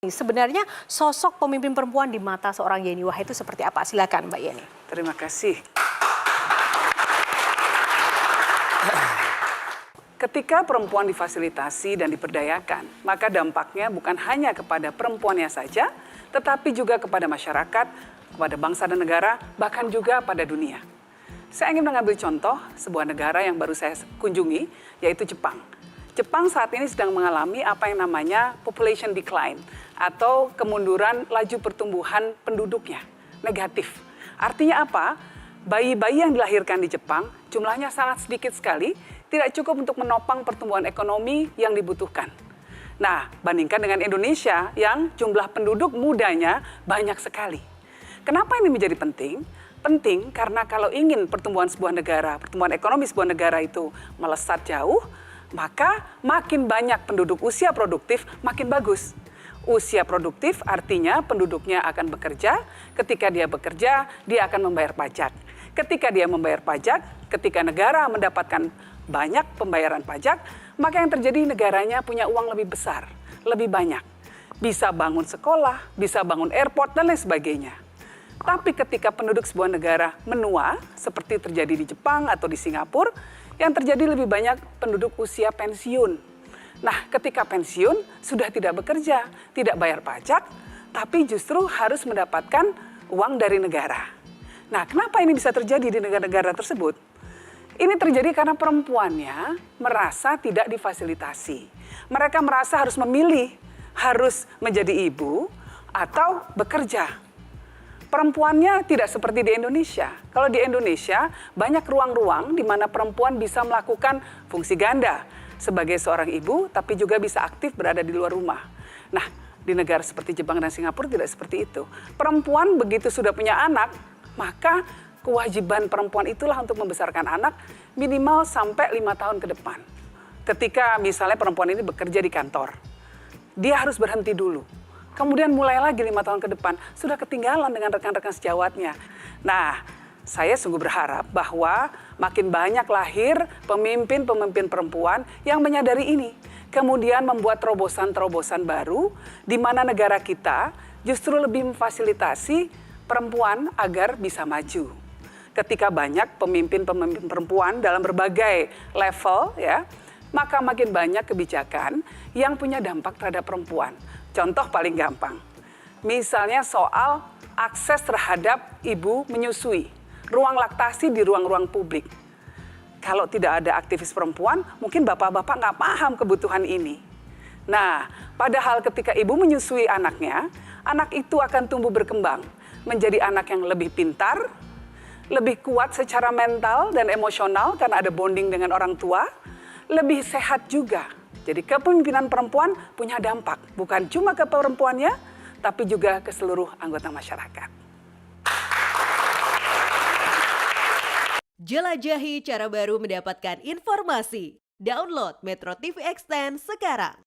Sebenarnya sosok pemimpin perempuan di mata seorang Yeni Wahid itu seperti apa? Silakan Mbak Yeni. Terima kasih. Ketika perempuan difasilitasi dan diberdayakan, maka dampaknya bukan hanya kepada perempuannya saja, tetapi juga kepada masyarakat, kepada bangsa dan negara, bahkan juga pada dunia. Saya ingin mengambil contoh sebuah negara yang baru saya kunjungi, yaitu Jepang. Jepang saat ini sedang mengalami apa yang namanya population decline atau kemunduran laju pertumbuhan penduduknya, negatif. Artinya apa? Bayi-bayi yang dilahirkan di Jepang jumlahnya sangat sedikit sekali, tidak cukup untuk menopang pertumbuhan ekonomi yang dibutuhkan. Nah, bandingkan dengan Indonesia yang jumlah penduduk mudanya banyak sekali. Kenapa ini menjadi penting? Penting karena kalau ingin pertumbuhan sebuah negara, pertumbuhan ekonomi sebuah negara itu melesat jauh, maka makin banyak penduduk usia produktif, makin bagus. Usia produktif artinya penduduknya akan bekerja, ketika dia bekerja, dia akan membayar pajak. Ketika dia membayar pajak, ketika negara mendapatkan banyak pembayaran pajak, maka yang terjadi negaranya punya uang lebih besar, lebih banyak. Bisa bangun sekolah, bisa bangun airport, dan lain sebagainya. Tapi ketika penduduk sebuah negara menua, seperti terjadi di Jepang atau di Singapura, yang terjadi lebih banyak penduduk usia pensiun. Nah, ketika pensiun sudah tidak bekerja, tidak bayar pajak, tapi justru harus mendapatkan uang dari negara. Nah, kenapa ini bisa terjadi di negara-negara tersebut? Ini terjadi karena perempuannya merasa tidak difasilitasi. Mereka merasa harus memilih, harus menjadi ibu atau bekerja. Perempuannya tidak seperti di Indonesia. Kalau di Indonesia, banyak ruang-ruang di mana perempuan bisa melakukan fungsi ganda sebagai seorang ibu, tapi juga bisa aktif berada di luar rumah. Nah, di negara seperti Jepang dan Singapura tidak seperti itu. Perempuan begitu sudah punya anak, maka kewajiban perempuan itulah untuk membesarkan anak minimal sampai 5 tahun ke depan. Ketika misalnya perempuan ini bekerja di kantor, dia harus berhenti dulu. Kemudian mulai lagi 5 tahun ke depan, sudah ketinggalan dengan rekan-rekan sejawatnya. Nah, saya sungguh berharap bahwa makin banyak lahir pemimpin-pemimpin perempuan yang menyadari ini. Kemudian membuat terobosan-terobosan baru, di mana negara kita justru lebih memfasilitasi perempuan agar bisa maju. Ketika banyak pemimpin-pemimpin perempuan dalam berbagai level, ya, maka makin banyak kebijakan yang punya dampak terhadap perempuan. Contoh paling gampang, misalnya soal akses terhadap ibu menyusui, ruang laktasi di ruang-ruang publik. Kalau tidak ada aktivis perempuan, mungkin bapak-bapak nggak paham kebutuhan ini. Nah, padahal ketika ibu menyusui anaknya, anak itu akan tumbuh berkembang, menjadi anak yang lebih pintar, lebih kuat secara mental dan emosional karena ada bonding dengan orang tua, lebih sehat juga. Jadi kepemimpinan perempuan punya dampak, bukan cuma ke perempuannya, tapi juga ke seluruh anggota masyarakat. Jelajahi cara baru mendapatkan informasi. Download Metro TV Extend sekarang.